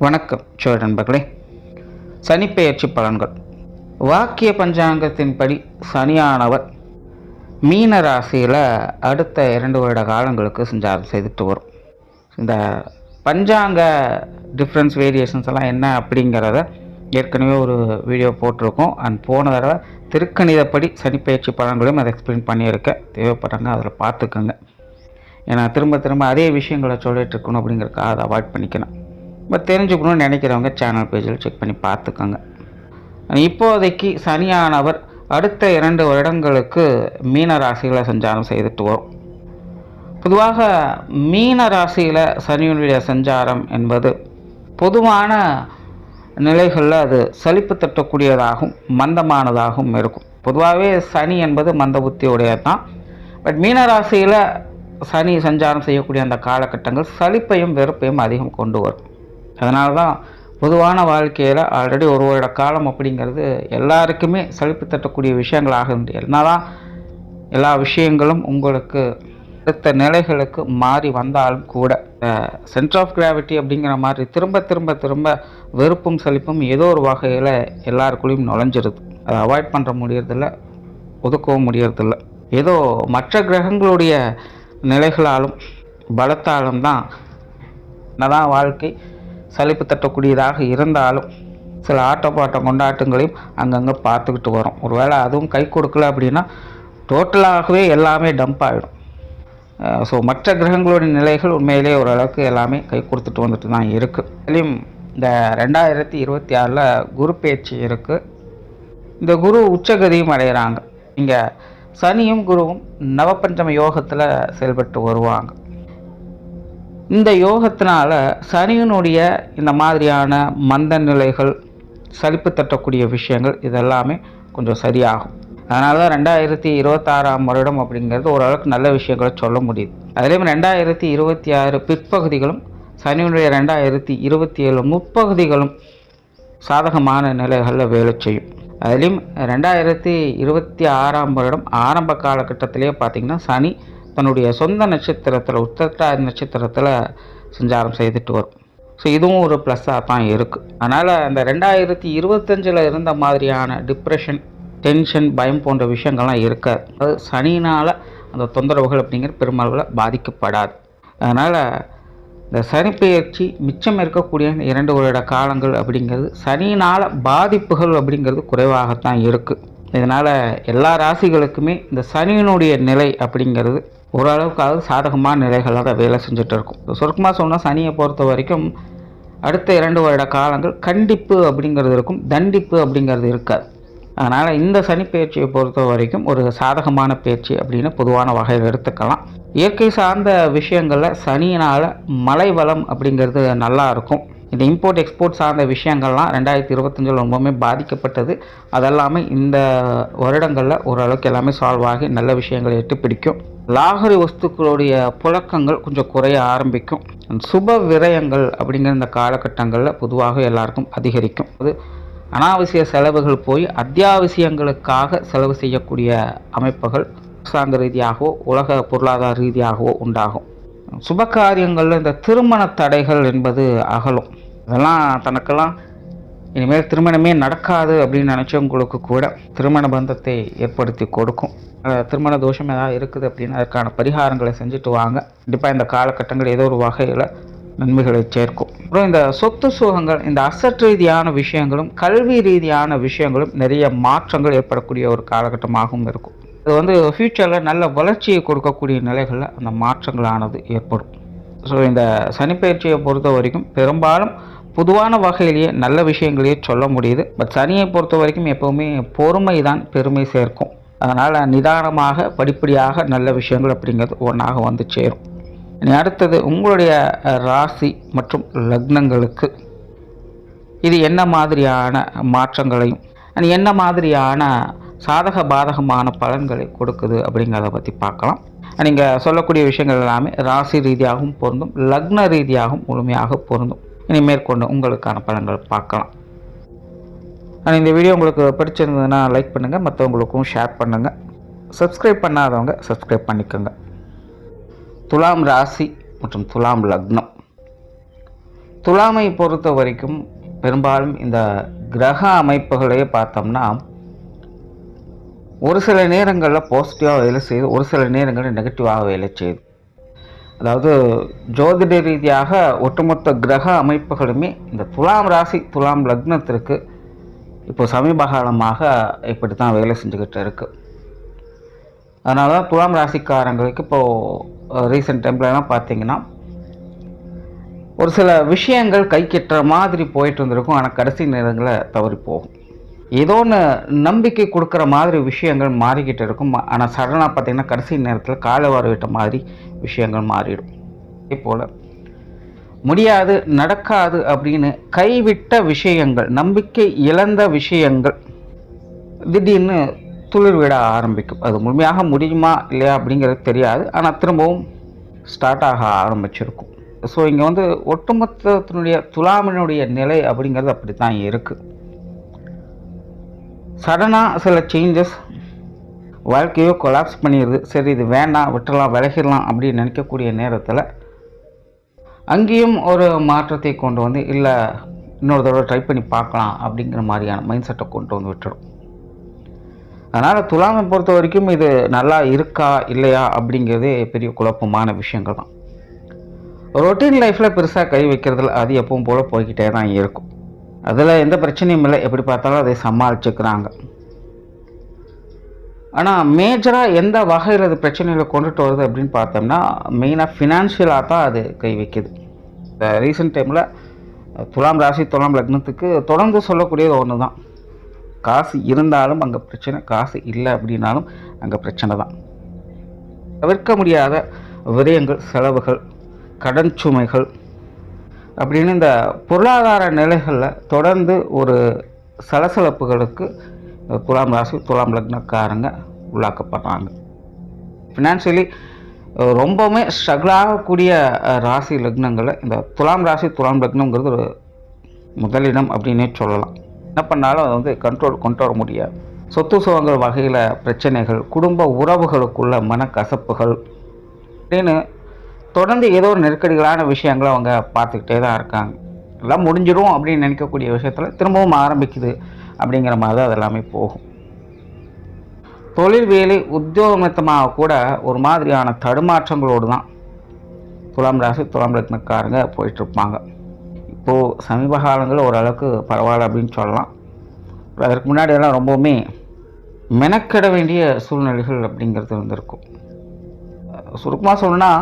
வணக்கம் நண்பர்களே. சனிப்பெயர்ச்சி பலன்கள். வாக்கிய பஞ்சாங்கத்தின்படி சனியானவர் மீன ராசியில் அடுத்த 2 வருட காலங்களுக்கு சஞ்சாரம் செய்துட்டு வரும். இந்த பஞ்சாங்க டிஃப்ரென்ஸ் வேரியேஷன்ஸ் எல்லாம் என்ன அப்படிங்கிறத ஏற்கனவே ஒரு வீடியோ போட்டிருக்கோம். போன தடவை திருக்கணிதப்படி சனிப்பெயர்ச்சி பலன்களையும் அதை எக்ஸ்பிளைன் பண்ணியிருக்கேன். தேவைப்படுறாங்க அதில் பார்த்துக்கோங்க. ஏன்னா திரும்ப அதே விஷயங்களை சொல்லிட்டு இருக்கணும் அப்படிங்கிறதுக்காக அதை அவாய்ட் பண்ணிக்கணும். பட் தெரிஞ்சுக்கணும்னு நினைக்கிறவங்க சேனல் பேஜில் செக் பண்ணி பார்த்துக்கோங்க. இப்போதைக்கு சனியானவர் அடுத்த 2 வருடங்களுக்கு மீன ராசியில் சஞ்சாரம் செய்துட்டு வரும். பொதுவாக மீன ராசியில் சனியினுடைய சஞ்சாரம் என்பது பொதுவான நிலைகளில் அது சலிப்பு தட்டக்கூடியதாகவும் மந்தமானதாகவும் இருக்கும். பொதுவாகவே சனி என்பது மந்த புத்தியுடையது தான். பட் மீன ராசியில் சனி சஞ்சாரம் செய்யக்கூடிய அந்த காலகட்டங்கள் சலிப்பையும் வெறுப்பையும் அதிகம் கொண்டு வரும். அதனால தான் பொதுவான வாழ்க்கையில் ஆல்ரெடி 1 வருட காலம் அப்படிங்கிறது எல்லாருக்குமே சலிப்பு தட்டக்கூடிய விஷயங்களாக இருந்து என்னதான் எல்லா விஷயங்களும் உங்களுக்கு அடுத்த நிலைகளுக்கு மாறி வந்தாலும் கூட சென்டர் ஆஃப் கிராவிட்டி அப்படிங்கிற மாதிரி திரும்ப வெறுப்பும் சலிப்பும் ஏதோ ஒரு வகையில் எல்லாருக்குள்ளேயும் நுழைஞ்சிருது. அதை அவாய்ட் பண்ணுற முடியறதில்ல, ஒதுக்கவும் முடியறதில்ல. ஏதோ மற்ற கிரகங்களுடைய நிலைகளாலும் பலத்தாலும் தான் என்னதான் வாழ்க்கை சலிப்பு தட்டக்கூடியதாக இருந்தாலும் சில ஆட்டப்பாட்டம் கொண்டாட்டங்களையும் அங்கங்கே பார்த்துக்கிட்டு வரும். ஒருவேளை அதுவும் கை கொடுக்கல அப்படின்னா டோட்டலாகவே எல்லாமே டம்ப் ஆகிடும். ஸோ மற்ற கிரகங்களுடைய நிலைகள் உண்மையிலே ஓரளவுக்கு எல்லாமே கை கொடுத்துட்டு வந்துட்டு தான் இருக்குது. அதுலேயும் இந்த 2026 குரு பேச்சு இருக்குது. இந்த குரு உச்சகதியும் அடைகிறாங்க. இங்கே சனியும் குருவும் நவபஞ்சம யோகத்தில் செயல்பட்டு வருவாங்க. இந்த யோகத்தினால சனியினுடைய இந்த மாதிரியான மந்த நிலைகள், சலிப்பு தட்டக்கூடிய விஷயங்கள் இதெல்லாமே கொஞ்சம் சரியாகும். அதனால தான் 2026 வருடம் அப்படிங்கிறது ஓரளவுக்கு நல்ல விஷயங்களை சொல்ல முடியுது. அதுலேயும் 2026 பிற்பகுதிகளும் சனியினுடைய 2027 முற்பகுதிகளும் சாதகமான நிலைகளில் வேலை செய்யும். அதுலேயும் 2026 வருடம் ஆரம்ப காலகட்டத்திலே பார்த்திங்கன்னா சனி தன்னுடைய சொந்த நட்சத்திரத்தில் உத்திரட்டாதி நட்சத்திரத்தில் சஞ்சாரம் செய்துட்டு வரும். ஸோ இதுவும் ஒரு ப்ளஸ்ஸாக தான் இருக்குது. அதனால் அந்த 2025 இருந்த மாதிரியான டிப்ரெஷன், டென்ஷன், பயம் போன்ற விஷயங்கள்லாம் இருக்காது. அது சனியினால் அந்த தொந்தரவுகள் அப்படிங்கிற பெருமளவில் பாதிக்கப்படாது. அதனால் இந்த சனிப்பெயர்ச்சி மிச்சம் இருக்கக்கூடிய 2 வருட காலங்கள் அப்படிங்கிறது சனியினால் பாதிப்புகள் அப்படிங்கிறது குறைவாகத்தான் இருக்குது. இதனால் எல்லா ராசிகளுக்குமே இந்த சனியினுடைய நிலை அப்படிங்கிறது ஓரளவுக்காவது சாதகமான நிலைகளாக தான் வேலை செஞ்சுட்டு இருக்கும். சுருக்கமாக சொன்னால் சனியை பொறுத்த வரைக்கும் அடுத்த 2 வருட காலங்கள் கண்டிப்பு அப்படிங்கிறது இருக்கும், தண்டிப்பு அப்படிங்கிறது இருக்காது. அதனால் இந்த சனி பயிற்சியை பொறுத்த வரைக்கும் ஒரு சாதகமான பயிற்சி அப்படின்னு பொதுவான வகையில் எடுத்துக்கலாம். இயற்கை சார்ந்த விஷயங்களில் சனியினால் மழை வளம் அப்படிங்கிறது நல்லா இருக்கும். இந்த இம்போர்ட் எக்ஸ்போர்ட் சார்ந்த விஷயங்கள்லாம் 2025 ரொம்பவுமே பாதிக்கப்பட்டது. அதெல்லாமே இந்த வருடங்களில் ஓரளவுக்கு எல்லாமே சால்வ் ஆகி நல்ல விஷயங்களை எட்டு பிடிக்கும். லாகரி வஸ்துக்களுடைய புழக்கங்கள் கொஞ்சம் குறைய ஆரம்பிக்கும். சுப விரயங்கள் அப்படிங்கிற இந்த காலகட்டங்களில் பொதுவாக எல்லாருக்கும் அதிகரிக்கும். அது அனாவசிய செலவுகள் போய் அத்தியாவசியங்களுக்காக செலவு செய்யக்கூடிய அமைப்புகள் அரசாங்க ரீதியாகவோ உலக பொருளாதார ரீதியாகவோ உண்டாகும். சுப காரியங்களில் இந்த திருமண தடைகள் என்பது அகலும். அதெல்லாம் தனக்கெல்லாம் இனிமேல் திருமணமே நடக்காது அப்படின்னு நினச்சவங்களுக்கு கூட திருமண பந்தத்தை ஏற்படுத்தி கொடுக்கும். திருமண தோஷம் ஏதாவது இருக்குது அப்படின்னா அதற்கான பரிகாரங்களை செஞ்சுட்டு வாங்க. கண்டிப்பாக இந்த காலகட்டங்கள் ஏதோ ஒரு வகையில் நன்மைகளை சேர்க்கும். அப்புறம் இந்த சொத்து சுகங்கள், இந்த அசட் ரீதியான விஷயங்களும் கல்வி ரீதியான விஷயங்களும் நிறைய மாற்றங்கள் ஏற்படக்கூடிய ஒரு காலகட்டமாகவும் இருக்கும். அது ஃப்யூச்சரில் நல்ல வளர்ச்சியை கொடுக்கக்கூடிய நிலைகளில் அந்த மாற்றங்களானது ஏற்படும். ஸோ இந்த சனிப்பெயர்ச்சியை பொறுத்த வரைக்கும் பெரும்பாலும் பொதுவான வகையிலேயே நல்ல விஷயங்களையே சொல்ல முடியுது. பட் சனியை பொறுத்த வரைக்கும் எப்போவுமே பொறுமை தான் பெருமை சேர்க்கும். அதனால் நிதானமாக படிப்படியாக நல்ல விஷயங்கள் அப்படிங்கிறது ஒன்றாக வந்து சேரும். இனி அடுத்தது உங்களுடைய ராசி மற்றும் லக்னங்களுக்கு இது என்ன மாதிரியான மாற்றங்களையும் என்ன மாதிரியான சாதக பாதகமான பலன்களை கொடுக்குது அப்படிங்கிறத பற்றி பார்க்கலாம். நீங்கள் சொல்லக்கூடிய விஷயங்கள் எல்லாமே ராசி ரீதியாகவும் பொருந்தும், லக்ன ரீதியாகவும் முழுமையாக பொருந்தும். இனி மேற்கொண்டு உங்களுக்கான பலன்கள் பார்க்கலாம். இந்த வீடியோ உங்களுக்கு பிடிச்சிருந்ததுன்னா லைக் பண்ணுங்கள், மற்றவங்களுக்கும் ஷேர் பண்ணுங்கள். சப்ஸ்கிரைப் பண்ணாதவங்க சப்ஸ்கிரைப் பண்ணிக்கோங்க. துலாம் ராசி மற்றும் துலாம் லக்னம் துலாமை பொறுத்த வரைக்கும் பெரும்பாலும் இந்த கிரக அமைப்புகளையே பார்த்தோம்னா ஒரு சில நேரங்களில் பாசிட்டிவாக வேலை செய்யுது, ஒரு சில நேரங்களில் நெகட்டிவாக வேலை செய்யுது. அதாவது ஜோதிட ரீதியாக ஒட்டுமொத்த கிரக அமைப்புகளுமே இந்த துலாம் ராசி துலாம் லக்னத்திற்கு இப்போ சமீப காலமாக இப்படி தான் வேலை செஞ்சுக்கிட்டு இருக்குது. அதனால தான் துலாம் ராசிக்காரங்களுக்கு இப்போது ரீசெண்ட் டைம்லலாம் பார்த்திங்கன்னா ஒரு சில விஷயங்கள் கை கெட்டுற மாதிரி போயிட்டு இருந்திருக்கும். ஆனால் கடைசி நேரங்களில் தவறி போகும். ஏதோ ஒன்று நம்பிக்கை கொடுக்குற மாதிரி விஷயங்கள் மாறிக்கிட்டு இருக்கும். ஆனால் சடனாக பார்த்திங்கன்னா கடைசி நேரத்தில் காலை வர விட்ட மாதிரி விஷயங்கள் மாறிடும். அதே போல் முடியாது, நடக்காது அப்படின்னு கைவிட்ட விஷயங்கள், நம்பிக்கை இழந்த விஷயங்கள் திடீர்னு துளிர் விட ஆரம்பிக்கும். அது முழுமையாக முடியுமா இல்லையா அப்படிங்கிறது தெரியாது, ஆனால் திரும்பவும் ஸ்டார்ட் ஆக ஆரம்பிச்சிருக்கும். ஸோ இங்கே வந்து ஒட்டுமொத்தத்தினுடைய துலாமினுடைய நிலை அப்படிங்கிறது அப்படி தான் இருக்குது. சடனாக சில சேஞ்சஸ் வாழ்க்கையோ கொலாப்ஸ் பண்ணிடுது. சரி, இது வேண்டாம், விட்டுடலாம், விலகிடலாம் அப்படின்னு நினைக்கக்கூடிய நேரத்தில் அங்கேயும் ஒரு மாற்றத்தை கொண்டு வந்து இல்லை இன்னொரு தடவை ட்ரை பண்ணி பார்க்கலாம் அப்படிங்கிற மாதிரியான மைண்ட் செட்டை கொண்டு வந்து விட்டுடும். அதனால் துலாமை பொறுத்த வரைக்கும் இது நல்லா இருக்கா இல்லையா அப்படிங்கிறதே பெரிய குழப்பமான விஷயங்கள் தான். ரொட்டீன் லைஃப்பில் பெருசாக கை வைக்கிறதுல அது எப்பவும் போல் போய்கிட்டே தான் இருக்கும். அதில் எந்த பிரச்சனையும் இல்லை, எப்படி பார்த்தாலும் அதை சமாளிச்சுக்கிறாங்க. ஆனால் மேஜராக எந்த வகையில் அது பிரச்சனைகளை கொண்டுட்டு வருது அப்படின்னு பார்த்தோம்னா மெயினாக ஃபினான்ஷியலாக தான் அது கை வைக்குது. இந்த ரீசெண்ட் டைமில் துலாம் ராசி துலாம் லக்னத்துக்கு தொடர்ந்து சொல்லக்கூடியது ஒன்று தான், காசு இருந்தாலும் அங்கே பிரச்சனை, காசு இல்லை அப்படின்னாலும் அங்கே பிரச்சனை தான். தவிர்க்க முடியாத விரயங்கள், செலவுகள், கடன் சுமைகள் அப்படின்னு இந்த பொருளாதார நிலைகளில் தொடர்ந்து ஒரு சலசலப்புகளுக்கு துலாம் ராசி துலாம் லக்னக்காரங்க உள்ளாக்கப்படுறாங்க. ஃபினான்ஷியலி ரொம்பவுமே ஸ்ட்ரகிள் ஆகக்கூடிய ராசி லக்னங்களை இந்த துலாம் ராசி துலாம் லக்னங்கிறது ஒரு முதலிடம் அப்படின்னே சொல்லலாம். என்ன பண்ணாலும் அதை வந்து கொண்டு வர முடியாது. சொத்து சுகங்கள் வகையில் பிரச்சனைகள், குடும்ப உறவுகளுக்குள்ள மனக்கசப்புகள் அப்படின்னு தொடர்ந்து ஏதோ ஒரு நெருக்கடிகளான விஷயங்களை அவங்க பார்த்துக்கிட்டே தான் இருக்காங்க. எல்லாம் முடிஞ்சிடும் அப்படின்னு நினைக்கக்கூடிய விஷயத்தில் திரும்பவும் ஆரம்பிக்குது அப்படிங்கிற மாதிரி தான் அதெல்லாமே போகும். தொழில் வேலை உத்தியோகமாக கூட ஒரு மாதிரியான தடுமாற்றங்களோடு தான் துலாம் ராசி துலாம் லக்னக்காரங்க போயிட்டுருப்பாங்க. இப்போது சமீப காலங்களில் ஓரளவுக்கு பரவாயில்ல அப்படின்னு சொல்லலாம். அதற்கு முன்னாடி எல்லாம் ரொம்பவுமே மெனக்கிட வேண்டிய சூழ்நிலைகள் அப்படிங்கிறது இருந்திருக்கும். சுருக்கமாக சொல்லணும்னா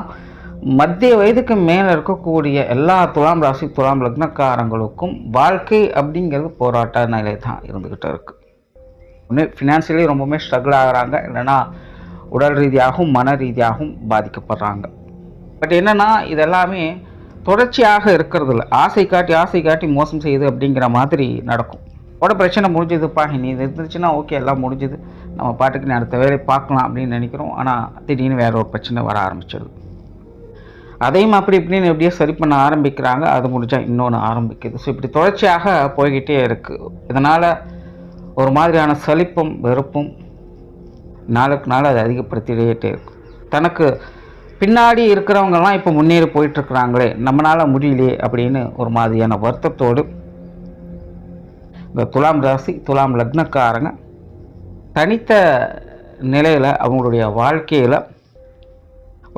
மத்திய வயதுக்கு மேலே இருக்கக்கூடிய எல்லா துலாம் ராசி துலாம் லக்னக்காரங்களுக்கும் வாழ்க்கை அப்படிங்கிறது போராட்ட நிலை தான் இருந்துக்கிட்டு இருக்குது. ஒன்று ஃபினான்ஷியலி ரொம்பவுமே ஸ்ட்ரகிள் ஆகிறாங்க, இல்லைன்னா உடல் ரீதியாகவும் மன ரீதியாகவும் பாதிக்கப்படுறாங்க. பட் என்னென்னா இதெல்லாமே தொடர்ச்சியாக இருக்கிறது இல்லை. ஆசை காட்டி மோசம் செய்யுது அப்படிங்கிற மாதிரி நடக்கும். உட பிரச்சனை முடிஞ்சதுப்பா, இனி இது இருந்துச்சுன்னா ஓகே, எல்லாம் முடிஞ்சுது, நம்ம பாட்டுக்கு அடுத்த வேலையை பார்க்கலாம் அப்படின்னு நினைக்கிறோம். ஆனால் திடீர்னு வேற ஒரு பிரச்சனை வர ஆரம்பிச்சிடுது. அதையும் அப்படி இப்படின்னு எப்படியோ சரி பண்ண ஆரம்பிக்கிறாங்க, அது முடிஞ்சால் இன்னொன்று ஆரம்பிக்குது. ஸோ இப்படி தொடர்ச்சியாக போய்கிட்டே இருக்குது. இதனால் ஒரு மாதிரியான சலிப்பும் வெறுப்பும் நாளுக்கு நாள் அதை அதிகப்படுத்திகிட்டே இருக்கும். தனக்கு பின்னாடி இருக்கிறவங்கெல்லாம் இப்போ முன்னேறி போயிட்டுருக்குறாங்களே, நம்மளால் முடியலையே அப்படின்னு ஒரு மாதிரியான வருத்தத்தோடு இந்த துலாம் ராசி துலாம் லக்னக்காரங்க தனித்த நிலையில் அவங்களுடைய வாழ்க்கையில்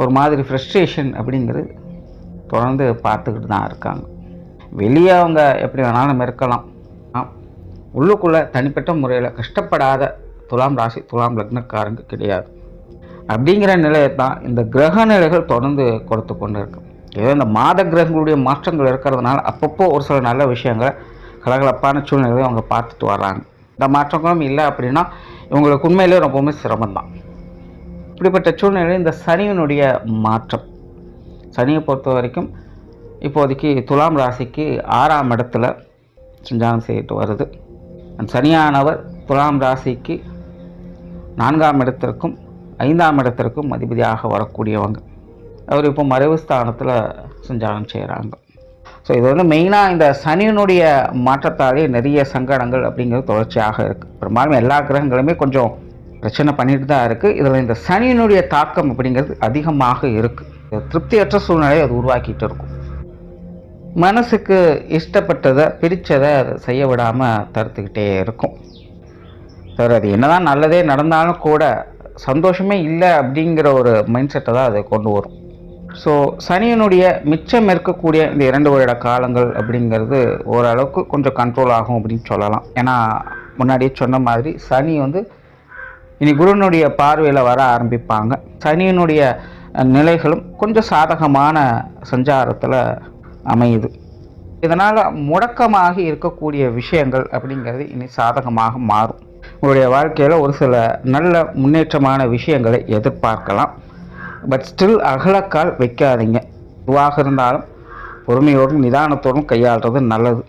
ஒரு மாதிரி ஃப்ரஸ்ட்ரேஷன் அப்படிங்கிறது தொடர்ந்து பார்த்துக்கிட்டு தான் இருக்காங்க. வெளியே அவங்க எப்படி வேணாலும் இருக்கலாம், உள்ளுக்குள்ளே தனிப்பட்ட முறையில் கஷ்டப்படாத துலாம் ராசி துலாம் லக்னக்காரங்க கிடையாது. அப்படிங்கிற நிலையை தான் இந்த கிரக நிலைகள் தொடர்ந்து கொடுத்து கொண்டு இருக்கு. ஏதோ இந்த மாத கிரகங்களுடைய மாற்றங்கள் இருக்கிறதுனால அப்பப்போ ஒரு சில நல்ல விஷயங்களை கலகலப்பான சூழ்நிலையை அவங்க பார்த்துட்டு வர்றாங்க. இந்த மாற்றங்களும் இல்லை அப்படின்னா இவங்களுக்கு உண்மையிலே ரொம்பவுமே சிரமம்தான். இப்படிப்பட்ட சூழ்நிலை இந்த சனியினுடைய மாற்றம், சனியை பொறுத்த வரைக்கும் இப்போதைக்கு துலாம் ராசிக்கு 6ஆம் இடத்துல சஞ்சாரம் செய்துட்டு வருது. அந்த சனியானவர் துலாம் ராசிக்கு 4ஆம் இடத்திற்கும் 5ஆம் இடத்திற்கும் அதிபதியாக வரக்கூடியவங்க. அவர் இப்போ மறைவு ஸ்தானத்தில் சஞ்சாரம் செய்கிறாங்க. ஸோ இது வந்து மெயினாக இந்த சனியினுடைய மாற்றத்தாலே நிறைய சங்கடங்கள் அப்படிங்கிறது தொடர்ச்சியாக இருக்குது. பெரும்பாலும் எல்லா கிரகங்களுமே கொஞ்சம் பிரச்சனை பண்ணிட்டு தான் இருக்குது. இதில் இந்த சனியினுடைய தாக்கம் அப்படிங்கிறது அதிகமாக இருக்குது. திருப்தியற்ற சூழ்நிலையை அது உருவாக்கிட்டு இருக்கும். மனசுக்கு இஷ்டப்பட்டதை பிடிச்சதை அதை செய்ய விடாமல் தடுத்துக்கிட்டே இருக்கும். சார் அது என்னதான் நல்லதே நடந்தாலும் கூட சந்தோஷமே இல்லை அப்படிங்கிற ஒரு மைண்ட் செட்டை தான் அதை கொண்டு வரும். ஸோ சனியினுடைய மிச்சம் இருக்கக்கூடிய இந்த 2 வருட காலங்கள் அப்படிங்கிறது ஓரளவுக்கு கொஞ்சம் கண்ட்ரோல் ஆகும் அப்படின்னு சொல்லலாம். ஏன்னா முன்னாடியே சொன்ன மாதிரி சனி இனி குருனுடைய பார்வையில் வர ஆரம்பிப்பாங்க. சனியினுடைய நிலைகளும் கொஞ்சம் சாதகமான சஞ்சாரத்தில் அமையுது. இதனால் முடக்கமாகி இருக்கக்கூடிய விஷயங்கள் அப்படிங்கிறது இனி சாதகமாக மாறும். உங்களுடைய வாழ்க்கையில் ஒரு சில நல்ல முன்னேற்றமான விஷயங்களை எதிர்பார்க்கலாம். பட் ஸ்டில் அகலக்கால் வைக்காதீங்க. இதுவாக இருந்தாலும் பொறுமையோடும் நிதானத்தோடும் கையாளுறது நல்லது.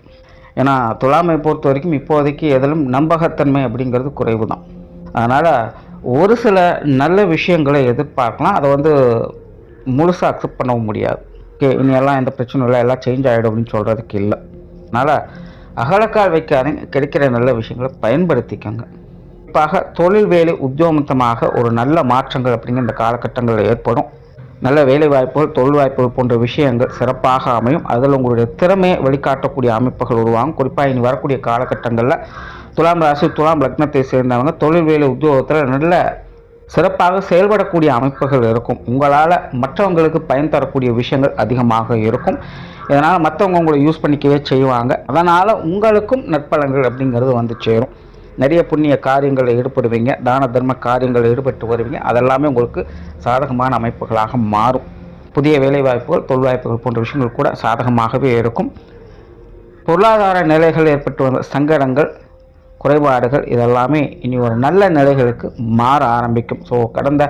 ஏன்னா துலாமை பொறுத்த வரைக்கும் இப்போதைக்கு எதிலும் நம்பகத்தன்மை அப்படிங்கிறது குறைவு தான். அதனால் ஒரு சில நல்ல விஷயங்களை எதிர்பார்க்கலாம். அதை முழுசாக அக்செப்ட் பண்ணவும் முடியாது. இனி எல்லாம் எந்த பிரச்சனையும் இல்லை, எல்லாம் சேஞ்ச் ஆகிடும் அப்படின்னு சொல்கிறதுக்கு இல்லை. அதனால் அகலக்கால் வைக்காதீங்க. கிடைக்கிற நல்ல விஷயங்களை பயன்படுத்திக்கோங்க. குறிப்பாக தொழில் வேலை உத்தியோகமாக ஒரு நல்ல மாற்றங்கள் அப்படிங்கிற இந்த காலகட்டங்களில் ஏற்படும். நல்ல வேலை வாய்ப்புகள், தொழில் வாய்ப்புகள் போன்ற விஷயங்கள் சிறப்பாக அமையும். அதில் உங்களுடைய திறமையை வெளிக்காட்டக்கூடிய அமைப்புகள் உருவாகும். குறிப்பாக இனி வரக்கூடிய காலகட்டங்களில் துலாம் ராசி, துலாம் லக்னத்தை சேர்ந்தவங்க தொழில் வேலை உத்தியோகத்தில் நல்ல சிறப்பாக செயல்படக்கூடிய அமைப்புகள் இருக்கும். உங்களால் மற்றவங்களுக்கு பயன் தரக்கூடிய விஷயங்கள் அதிகமாக இருக்கும். இதனால் மற்றவங்க உங்களை யூஸ் பண்ணிக்கவே செய்வாங்க. அதனால் உங்களுக்கும் நற்பலன்கள் அப்படிங்கிறது சேரும். நிறைய புண்ணிய காரியங்களில் ஈடுபடுவீங்க, தான தர்ம காரியங்களில் ஈடுபட்டு வருவீங்க. அதெல்லாமே உங்களுக்கு சாதகமான அமைப்புகளாக மாறும். புதிய வேலைவாய்ப்புகள், தொழில் வாய்ப்புகள் போன்ற விஷயங்கள் கூட சாதகமாகவே இருக்கும். பொருளாதார நிலைகள் ஏற்பட்டு வந்த சங்கடங்கள், குறைபாடுகள் இதெல்லாமே இனி ஒரு நல்ல நிலைகளுக்கு மாற ஆரம்பிக்கும். ஸோ கடந்த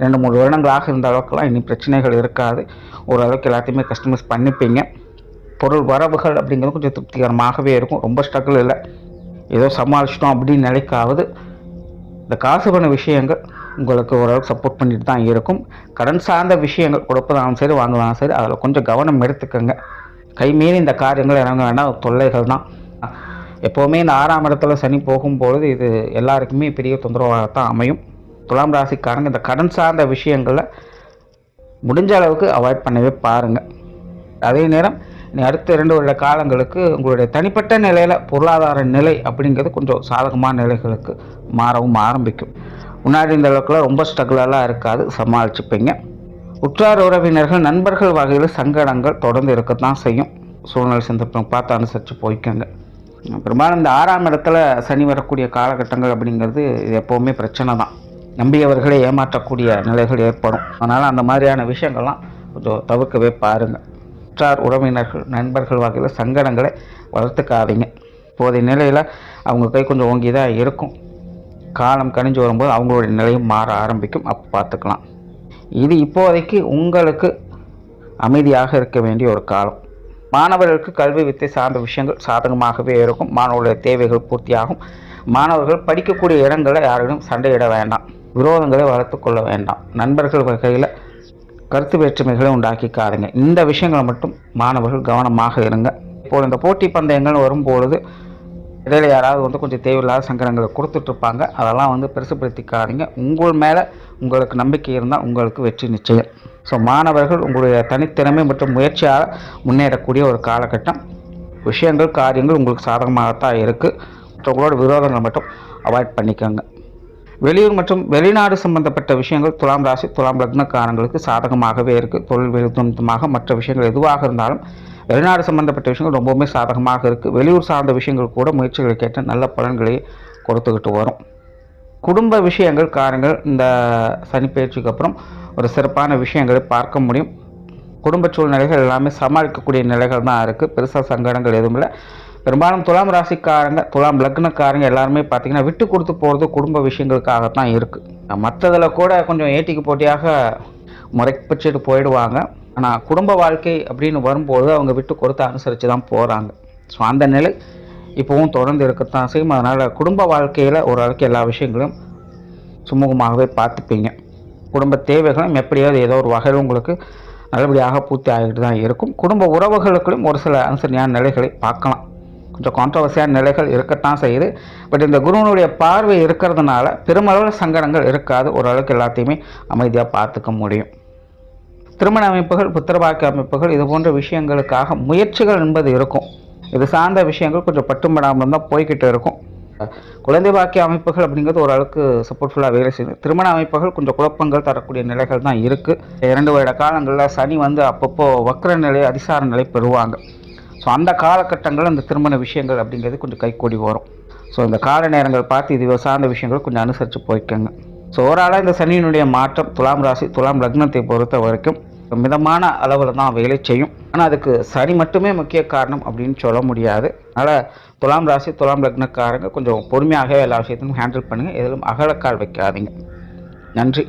2-3 வருடங்களாக இருந்த அளவுக்குலாம் இனி பிரச்சனைகள் இருக்காது. ஓரளவுக்கு எல்லாத்தையுமே கஸ்டமைஸ் பண்ணிப்பீங்க. பொருள் வரவுகள் அப்படிங்கிறது கொஞ்சம் திருப்திகரமாகவே இருக்கும். ரொம்ப ஸ்ட்ரகிள் இல்லை, ஏதோ சமாளிச்சிட்டோம் அப்படின்னு நிலைக்காவது இந்த காசு பண்ண விஷயங்கள் உங்களுக்கு ஓரளவுக்கு சப்போர்ட் பண்ணிட்டு தான் இருக்கும். கடன் சார்ந்த விஷயங்கள் கொடுப்பதாலும் சரி, வாங்குவதாலும் சரி, அதில் கொஞ்சம் கவனம் எடுத்துக்கோங்க. கைமீறி இந்த காரியங்கள் இறங்க வேண்டாம், தொல்லைகள் தான். எப்போவுமே இந்த 6ஆம் இடத்துல சனி போகும்பொழுது இது எல்லாருக்குமே பெரிய தொந்தரவாகத்தான் அமையும். துலாம் ராசிக்காரங்க இந்த கடன் சார்ந்த விஷயங்களை முடிஞ்ச அளவுக்கு அவாய்ட் பண்ணவே பாருங்கள். அதே நேரம் அடுத்த 2 வருட காலங்களுக்கு உங்களுடைய தனிப்பட்ட நிலையில் பொருளாதார நிலை அப்படிங்கிறது கொஞ்சம் சாதகமான நிலைகளுக்கு மாறவும் ஆரம்பிக்கும். முன்னாடி இந்த அளவுக்குலாம் ரொம்ப ஸ்ட்ரகிளெல்லாம் இருக்காது, சமாளிச்சுப்பீங்க. உற்றார் உறவினர்கள், நண்பர்கள் வகையில் சங்கடங்கள் தொடர்ந்து இருக்கத்தான் செய்யும். சூழ்நிலை சந்தர்ப்பம் பார்த்து அனுசரித்து போய்க்கோங்க. பெரும்பாலும் இந்த 6ஆம் இடத்துல சனி வரக்கூடிய காலகட்டங்கள் அப்படிங்கிறது இது எப்போவுமே பிரச்சனை தான். நம்பியவர்களே ஏமாற்றக்கூடிய நிலைகள் ஏற்படும். அதனால் அந்த மாதிரியான விஷயங்கள்லாம் கொஞ்சம் தவிர்க்கவே பாருங்கள். உற்றார் உறவினர்கள், நண்பர்கள் வகையில் சங்கடங்களை வளர்த்துக்காதீங்க. இப்போதைய நிலையில் அவங்க கை கொஞ்சம் ஓங்கி தான் இருக்கும். காலம் கணிஞ்சு வரும்போது அவங்களுடைய நிலையும் மாற ஆரம்பிக்கும். அப்போ பார்த்துக்கலாம். இது இப்போதைக்கு உங்களுக்கு அமைதியாக இருக்க வேண்டிய ஒரு காலம். மாணவர்களுக்கு கல்வி வித்தை சார்ந்த விஷயங்கள் சாதகமாகவே இருக்கும். மாணவர்களுடைய தேவைகள் பூர்த்தியாகும். மாணவர்கள் படிக்கக்கூடிய இடங்களை யாரிடம் சண்டையிட வேண்டாம், விரோதங்களை வளர்த்து கொள்ள வேண்டாம். நண்பர்கள் வகையில் கருத்து வேற்றுமைகளை உண்டாக்கிக்காதுங்க. இந்த விஷயங்களை மட்டும் மாணவர்கள் கவனமாக இருங்க. இப்போது இந்த போட்டி பந்தயங்கள் வரும்பொழுது இடையில யாராவது கொஞ்சம் தேவையில்லாத சங்கடங்களை கொடுத்துட்ருப்பாங்க. அதெல்லாம் பெருசுப்படுத்திக்காதீங்க. உங்கள் மேலே உங்களுக்கு நம்பிக்கை இருந்தால் உங்களுக்கு வெற்றி நிச்சயம். ஸோ மாணவர்கள் உங்களுடைய தனித்திறமை மற்றும் முயற்சியால் முன்னேறக்கூடிய ஒரு காலகட்டம். விஷயங்கள், காரியங்கள் உங்களுக்கு சாதகமாகத்தான் இருக்குது. மற்றவங்களோட விரோதங்களை மட்டும் அவாய்ட் பண்ணிக்கோங்க. வெளியூர் மற்றும் வெளிநாடு சம்பந்தப்பட்ட விஷயங்கள் துலாம் ராசி, துலாம் லக்னக்காரங்களுக்கு சாதகமாகவே இருக்குது. தொழில் நிமித்தமாக மற்ற விஷயங்கள் எதுவாக இருந்தாலும் வெளிநாடு சம்பந்தப்பட்ட விஷயங்கள் ரொம்பவுமே சாதகமாக இருக்குது. வெளியூர் சார்ந்த விஷயங்கள் கூட முயற்சிகளை கேட்ட நல்ல பலன்களை கொடுத்துக்கிட்டு வரும். குடும்ப விஷயங்கள், காரியங்கள் இந்த சனிப்பெயர்ச்சிக்கு அப்புறம் ஒரு சிறப்பான விஷயங்களை பார்க்க முடியும். குடும்ப சூழ்நிலைகள் எல்லாமே சமாளிக்கக்கூடிய நிலைகள் தான் இருக்குது. பெருசாக சங்கடங்கள் எதுவும் இல்லை. பெரும்பாலும் துலாம் ராசிக்காரங்க, துலாம் லக்னக்காரங்க எல்லாருமே பார்த்திங்கன்னா விட்டு கொடுத்து போகிறது குடும்ப விஷயங்களுக்காகத்தான் இருக்குது. மற்றதில் கூட கொஞ்சம் ஏட்டிக்கு போட்டியாக முறைப்பச்சுட்டு போயிடுவாங்க. ஆனால் குடும்ப வாழ்க்கை அப்படின்னு வரும்போது அவங்க விட்டு கொடுத்து அனுசரித்து தான் போகிறாங்க. ஸோ அந்த நிலை இப்போவும் தொடர்ந்து இருக்கத்தான் செய்யும். அதனால் குடும்ப வாழ்க்கையில் ஓரளவுக்கு எல்லா விஷயங்களும் சுமூகமாகவே பார்த்துப்பீங்க. குடும்ப தேவைகளும் எப்படியாவது ஏதோ ஒரு வகையில் உங்களுக்கு நல்லபடியாக பூர்த்தி ஆகிட்டு தான் இருக்கும். குடும்ப உறவுகளுக்குள்ளும் ஒரு சில அனுசரணையான நிலைகளை பார்க்கலாம். கொஞ்சம் கான்ட்ரவர்சியான நிலைகள் இருக்கத்தான் செய்யுது. பட் இந்த குருவனுடைய பார்வை இருக்கிறதுனால பெருமளவில் சங்கடங்கள் இருக்காது. ஓரளவுக்கு எல்லாத்தையுமே அமைதியாக பார்த்துக்க முடியும். திருமண அமைப்புகள், புத்திரபாக்கிய அமைப்புகள், இது போன்ற விஷயங்களுக்காக முயற்சிகள் என்பது இருக்கும். இது சார்ந்த விஷயங்கள் கொஞ்சம் பட்டும்படாமல் தான் போய்கிட்டு இருக்கும். குழந்தை பாக்கிய அமைப்புகள் அப்படிங்கிறது ஓரளவுக்கு சப்போர்ட்ஃபுல்லாக வேலை செய்யுது. திருமண அமைப்புகள் கொஞ்சம் குழப்பங்கள் தரக்கூடிய நிலைகள் தான் இருக்குது. 2 வருட காலங்களில் சனி அப்பப்போ வக்ர நிலை, அதிசார நிலை பெறுவாங்க. ஸோ அந்த காலகட்டங்களில் இந்த திருமண விஷயங்கள் அப்படிங்கிறது கொஞ்சம் கைக்கூடி வரும். ஸோ இந்த கால நேரங்கள் பார்த்து இது சார்ந்த விஷயங்கள் கொஞ்சம் அனுசரித்து போய்க்கோங்க. ஸோ ஓவராலாக இந்த சனியினுடைய மாற்றம் துலாம் ராசி, துலாம் லக்னத்தை பொறுத்த வரைக்கும் மிதமான அளவில் தான் வேலை செய்யும். ஆனால் அதுக்கு சனி மட்டுமே முக்கிய காரணம் அப்படின்னு சொல்ல முடியாது. அதனால் துலாம் ராசி, துலாம் லக்னக்காரங்க கொஞ்சம் பொறுமையாக எல்லா விஷயத்தையும் ஹேண்டில் பண்ணுங்கள். எதிலும் அகலக்கால் வைக்காதீங்க. நன்றி,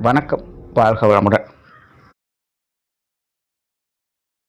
வணக்கம், வாழ்க வளமுடன்.